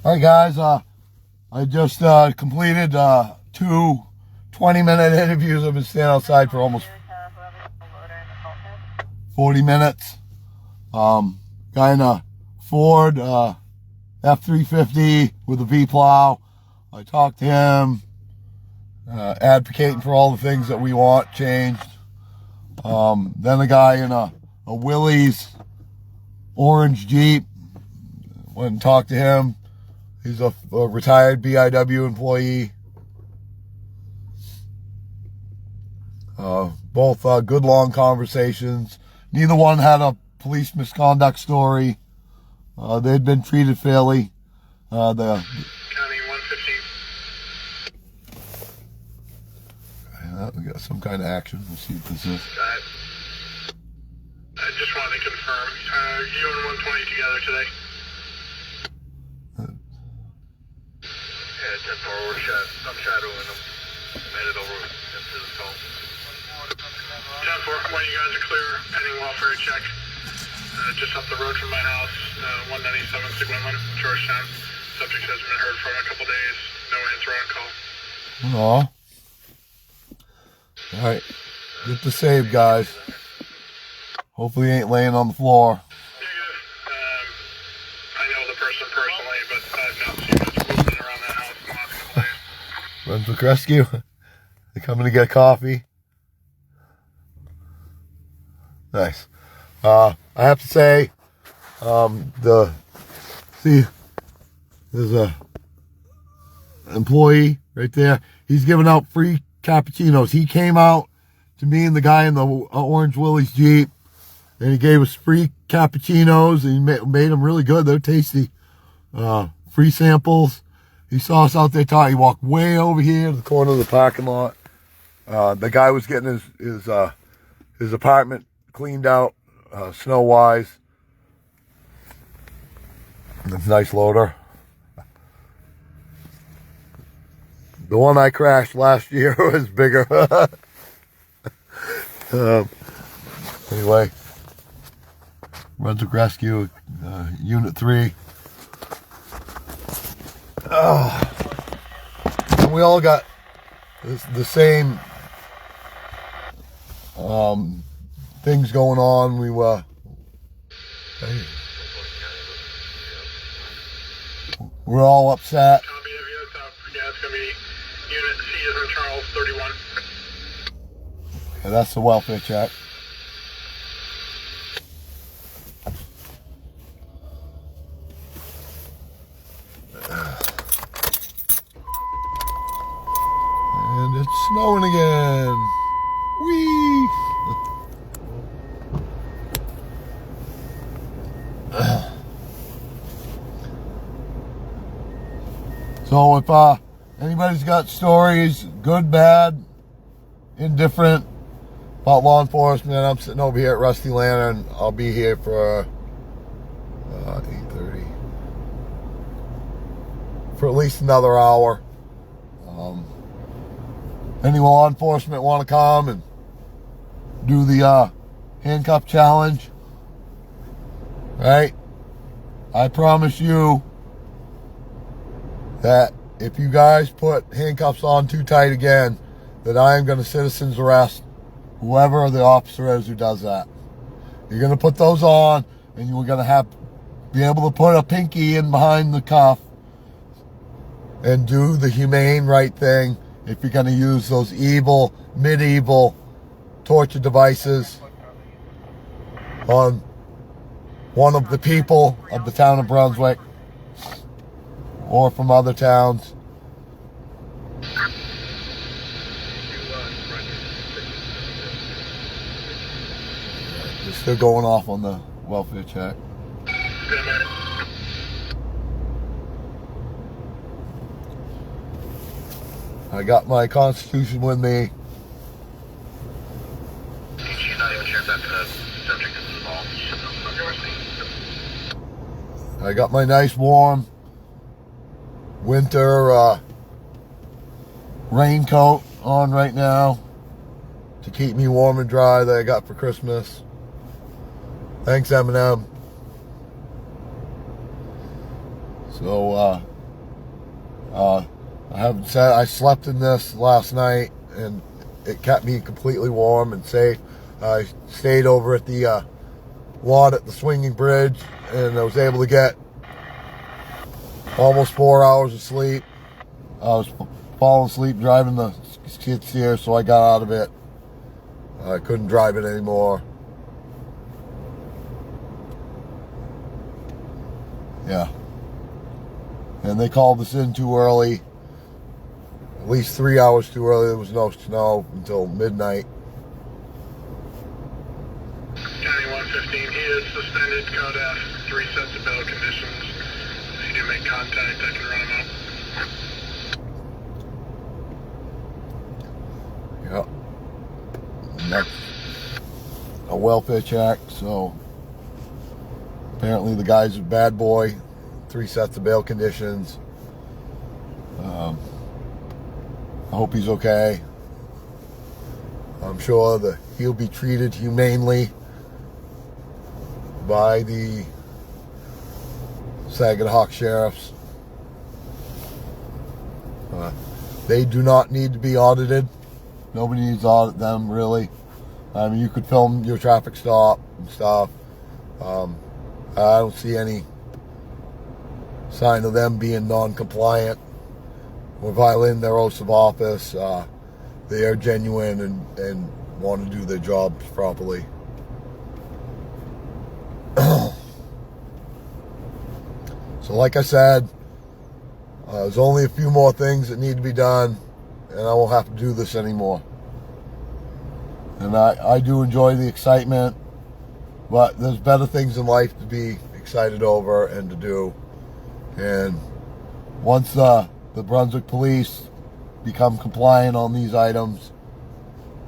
All right, guys. I just completed 2 20-minute interviews. I've been standing outside for almost 40 minutes. Guy in a Ford F-350 with a V-plow. I talked to him, advocating for all the things that we want changed. Then a guy in a Willys orange Jeep. Went and talked to him. He's a retired BIW employee. Both good long conversations. Neither one had a police misconduct story. They'd been treated fairly. County 115. We got some kind of action. We'll see what this is. I just wanted to confirm. You and 120 together today? Yeah, 10-4, I'm shadowing them. Made it over into the phone. 10-4, when you guys are clear, pending welfare check. Just up the road from my house, 197 Sigwinland, Georgetown. Subject hasn't been heard from in a couple days. No answer on call. Aw. Alright. Get the save, guys. Hopefully he ain't laying on the floor. Negative. I know the person personally, but I've not seen much movement around that house in the last couple days. Brunswick Rescue. They coming to get coffee. Nice. I have to say, there's a employee right there. He's giving out free cappuccinos. He came out to me and the guy in the orange Willys Jeep, and he gave us free cappuccinos, and he made them really good. They're tasty. Free samples. He saw us out there talking. He walked way over here to the corner of the parking lot. The guy was getting his apartment cleaned out, snow-wise. It's a nice loader. The one I crashed last year was bigger. Anyway, Brunswick Rescue, Unit 3. And we all got the same things going on. We're all upset. Yeah, it's going to be Unit C as in Charles 31. And that's the welfare check. And it's snowing again. Whee! So if anybody's got stories, good, bad, indifferent, about law enforcement, I'm sitting over here at Rusty Lantern. I'll be here for 8:30. For at least another hour. Any law enforcement want to come and do the handcuff challenge? Right? I promise you that if you guys put handcuffs on too tight again, that I am going to citizen's arrest whoever the officer is who does that. You're going to put those on, and you're going to be able to put a pinky in behind the cuff and do the humane right thing if you're going to use those evil, medieval torture devices on one of the people of the town of Brunswick or from other towns. They're still going off on the welfare check. I got my Constitution with me. She's not even sure if that subject is involved. I got my nice warm winter raincoat on right now to keep me warm and dry that I got for Christmas. Thanks, Eminem. So I haven't said, I slept in this last night and it kept me completely warm and safe. I stayed over at the lot at the swinging bridge and I was able to get almost 4 hours of sleep. I was falling asleep driving the skid steer, so I got out of it. I couldn't drive it anymore. Yeah. And they called us in too early. At least 3 hours too early. There was no snow until midnight. County 115, he is suspended. Code F, 3 sets of bail conditions. If you do make contact, I can run him out. Yep. And that's a welfare check, so apparently the guy's a bad boy. 3 sets of bail conditions. I hope he's okay. I'm sure that he'll be treated humanely by the Saginaw sheriffs. They do not need to be audited. Nobody needs to audit them, really. I mean, you could film your traffic stop and stuff. I don't see any sign of them being non-compliant or violating their oaths of office. They are genuine and want to do their jobs properly. So like I said, there's only a few more things that need to be done and I won't have to do this anymore. And I do enjoy the excitement, but there's better things in life to be excited over and to do. And once the Brunswick police become compliant on these items,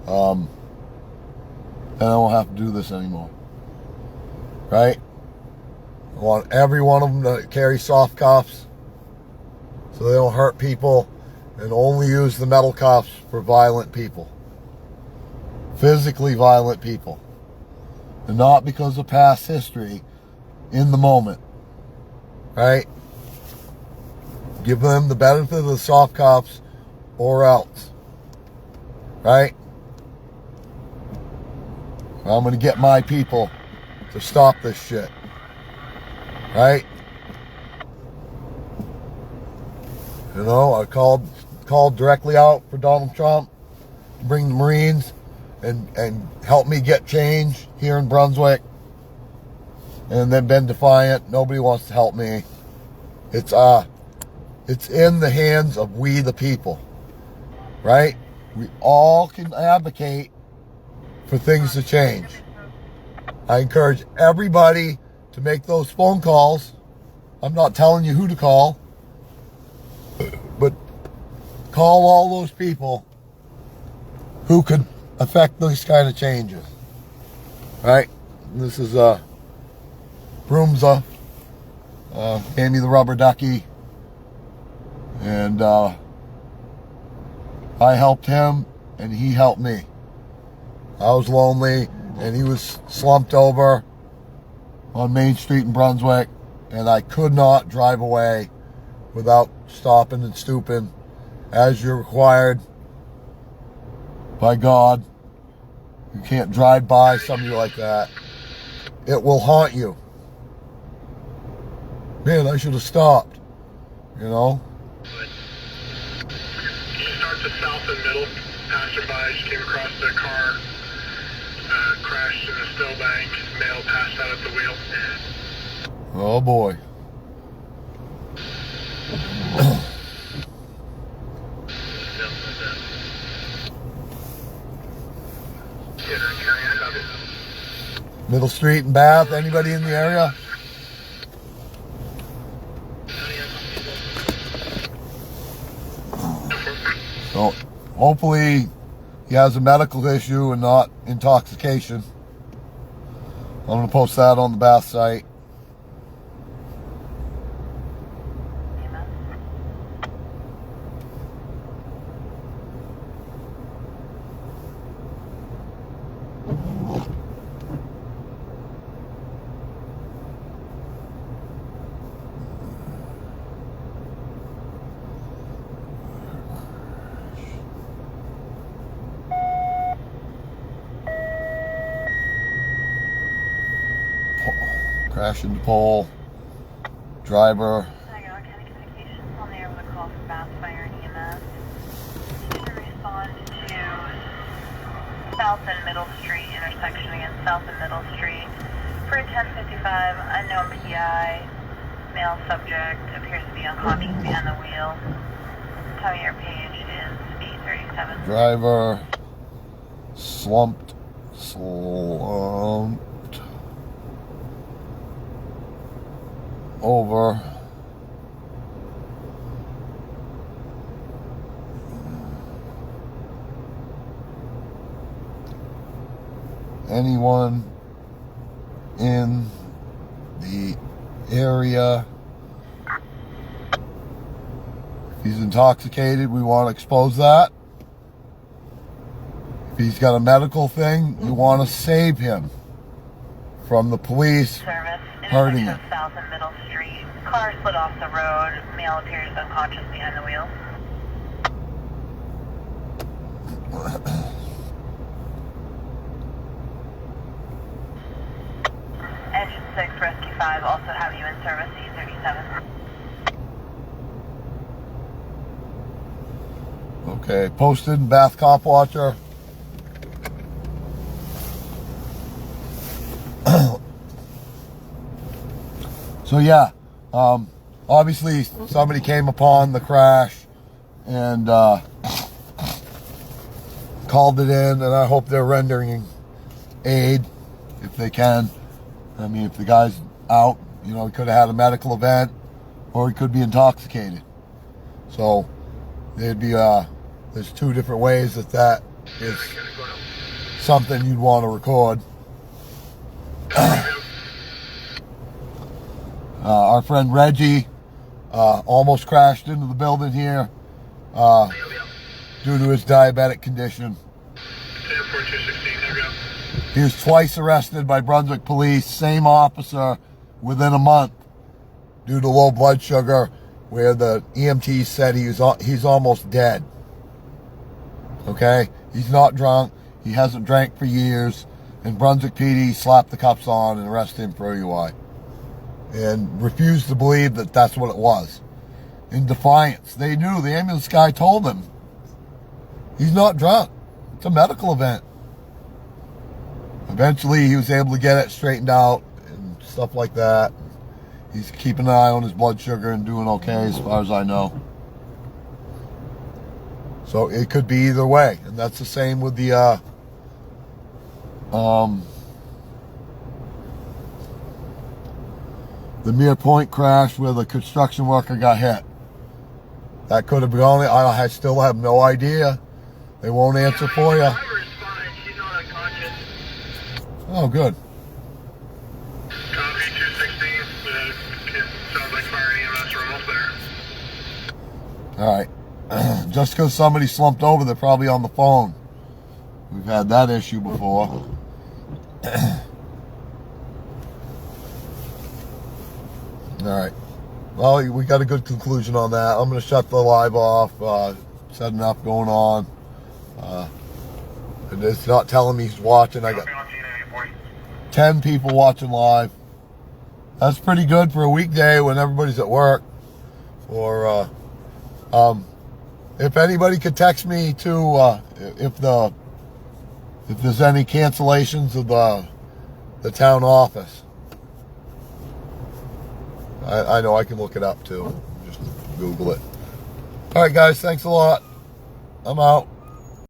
then I won't have to do this anymore. Right? I want every one of them to carry soft cuffs so they don't hurt people, and only use the metal cuffs for violent people. Physically violent people. And not because of past history, in the moment. Right? Give them the benefit of the soft cuffs or else. Right? I'm going to get my people to stop this shit. Right? You know, I called directly out for Donald Trump to bring the Marines and help me get change here in Brunswick. And they've been defiant. Nobody wants to help me. It's in the hands of we the people. Right? We all can advocate for things to change. I encourage everybody to make those phone calls. I'm not telling you who to call, but call all those people who could affect these kind of changes. Right? This is Broomza. Gave me the rubber ducky. And I helped him and he helped me. I was lonely and he was slumped over on Main Street in Brunswick, and I could not drive away without stopping and stooping as you're required by God. You can't drive by somebody like that. It will haunt you. Man, I should have stopped. You know? You start the south and middle. Passerby just came across their car, crashed in the snowbank. Male passed out at the wheel. Oh boy. Middle Street and Bath, anybody in the area? So hopefully he has a medical issue and not intoxication. I'm going to post that on the Bath site. Crash into pole. Driver. On the air with a call from Bath Fire and EMS. You should respond to South and Middle Street intersection against South and Middle Street. For a 1055, unknown PI, male subject, appears to be unconscious behind the wheel. Time of your page is 8:37. Driver slumped over. Anyone in the area, if he's intoxicated, we want to expose that. If he's got a medical thing, we want to save him from the police hurting him. South and Middle Street. Car slid off the road. Male appears unconscious behind the wheel. Engine 6, Rescue 5, also have you in service, 837. Okay, posted, Bath Cop Watcher. So yeah, obviously somebody came upon the crash and called it in, and I hope they're rendering aid if they can. I mean, if the guy's out, you know, he could have had a medical event or he could be intoxicated. So there'd be there's two different ways that is something you'd want to record. Our friend Reggie almost crashed into the building here due to his diabetic condition. He was twice arrested by Brunswick police, same officer, within a month due to low blood sugar, where the EMT said he's almost dead. Okay? He's not drunk. He hasn't drank for years. And Brunswick PD slapped the cuffs on and arrested him for OUI. And refused to believe that that's what it was. In defiance. They knew. The ambulance guy told them. He's not drunk. It's a medical event. Eventually, he was able to get it straightened out and stuff like that. He's keeping an eye on his blood sugar and doing okay as far as I know. So it could be either way. And that's the same with the Mere Point crash where the construction worker got hit. That could have gone. I still have no idea. They won't answer for you. Oh, good. Copy 216. Sounds like fire and EMS are almost there. All right. Just because somebody slumped over, they're probably on the phone. We've had that issue before. All right. Well, we got a good conclusion on that. I'm going to shut the live off. Said enough going on. And it's not telling me he's watching. I got 10 people watching live. That's pretty good for a weekday when everybody's at work. Or if anybody could text me too, if there's any cancellations of the town office. I know I can look it up too. Just Google it. All right, guys. Thanks a lot. I'm out.